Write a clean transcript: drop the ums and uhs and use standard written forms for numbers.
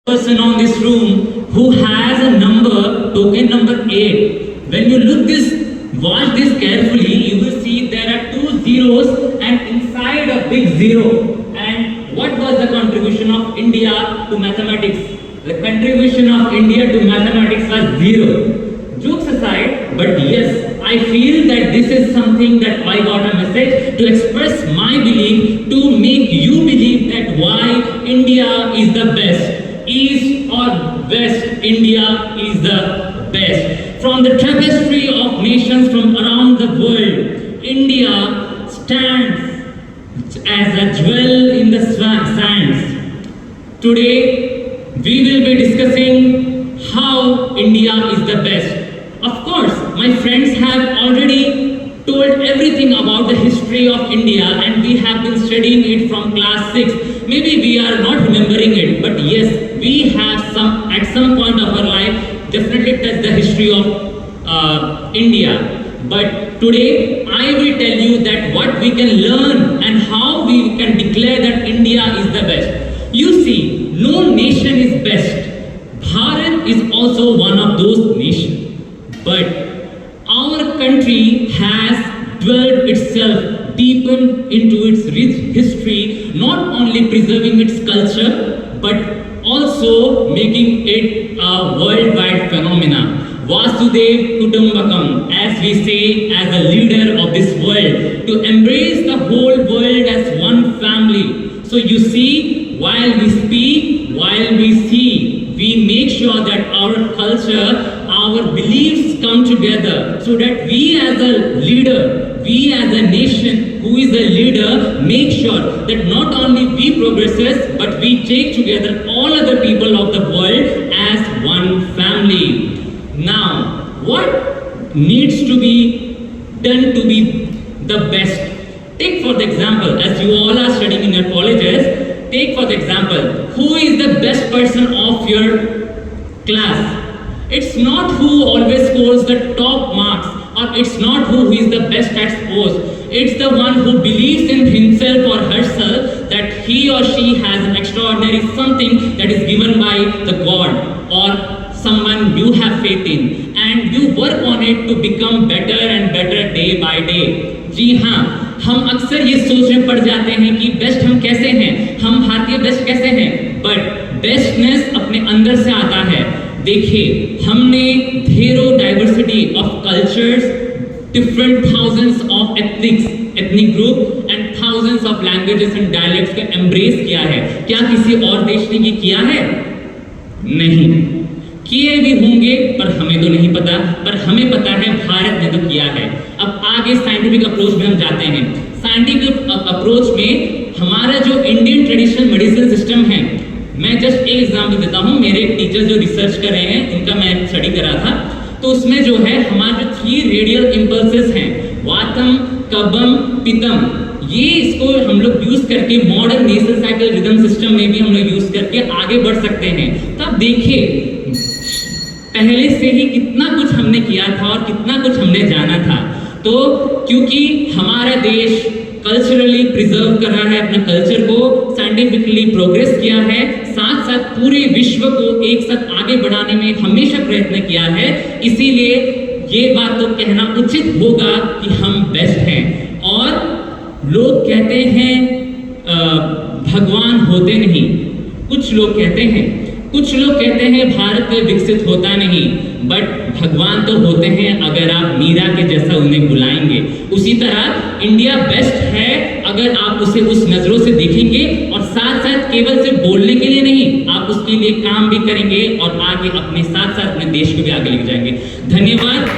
person on this room who has a number, token number 8. When you watch this carefully, you will see there are 2 zeros and inside a big zero. And what was the contribution of India to mathematics? The contribution of India to mathematics was 0. Jokes aside, but yes, I feel that this is something that I got a message to express my belief, to make you believe that why India is the best. East or West, India is the best. From the tapestry of nations from around the world, India stands as a jewel in the sands. Today, we will be discussing how India is the best. Of course, my friends have already told everything about the history of India and we have been studying it from class 6. Maybe we are not remembering it, but yes, we have at some point of our life definitely touched the history of India. But today I will tell you that what we can learn and how we can declare that India is the best. You see, no nation is best. Bharat is also one of those nations. But our country has dwelled itself deepened into its rich history, not only preserving its culture, but also making it a worldwide phenomena. Vasudev Kutumbakam, as we say, as a leader of this world, to embrace the whole world as one family. So you see, while we speak, while we see, we make sure that our culture, our beliefs come together so that we as a leader, we as a nation who is a leader, make sure that not only we progresses, but we take together all other people of the world as one family. Now, what needs to be done to be the best? Take for the example, as you all are studying in your colleges, take for the example, who is the best person of your class? It's not who always scores the top marks, or it's not who is the best at sports. It's the one who believes in himself or herself that he or she has an extraordinary something that is given by the God or someone you have faith in, and you work on it to become better and better day by day. जी हाँ, हम अक्सर ये सोच में पड़ जाते हैं कि बेस्ट हम कैसे हैं, हम भारतीय बेस्ट कैसे हैं, बट बेस्टनेस अपने अंदर से आता है. देखिए, हमने ढेरों diversity of cultures, different thousands of ethnic group and thousands of languages and dialects को एम्ब्रेस किया है. क्या किसी और देश ने ये किया है? नहीं. किए भी होंगे पर हमें तो नहीं पता, पर हमें पता है भारत ने तो किया है. अब आगे साइंटिफिक अप्रोच में हम जाते हैं. साइंटिफिक अप्रोच में हमारा जो इंडियन ट्रेडिशनल मेडिसिन सिस्टम है, मैं जस्ट एक एग्जाम्पल देता हूँ. मेरे टीचर जो रिसर्च कर रहे हैं उनका मैं स्टडी कर रहा था, तो उसमें जो है हमारे 3 रेडियल इम्पल्सेस हैं, वातम, कबम, पितम. ये इसको हम लोग यूज करके मॉडर्न नेसल साइकिल रिदम सिस्टम में भी हम लोग यूज करके आगे बढ़ सकते हैं. तब देखिए, पहले से ही कितना कुछ हमने किया था और कितना कुछ हमने जाना था. तो क्योंकि हमारा देश कल्चरली प्रिजर्व कर रहा है अपने कल्चर को, साइंटिफिकली प्रोग्रेस किया है, साथ साथ पूरे विश्व को एक साथ आगे बढ़ाने में हमेशा प्रयत्न किया है, इसीलिए ये बात तो कहना उचित होगा कि हम बेस्ट हैं. और लोग कहते हैं भगवान होते नहीं, कुछ लोग कहते हैं भारत में विकसित होता नहीं, बट भगवान तो होते हैं अगर आप मीरा के जैसा उन्हें बुलाएंगे. उसी तरह इंडिया बेस्ट है अगर आप उसे उस नजरों से देखेंगे और साथ साथ केवल सिर्फ बोलने के लिए नहीं, आप उसके लिए काम भी करेंगे और आगे अपने साथ साथ अपने देश को भी आगे लेके जाएंगे. धन्यवाद.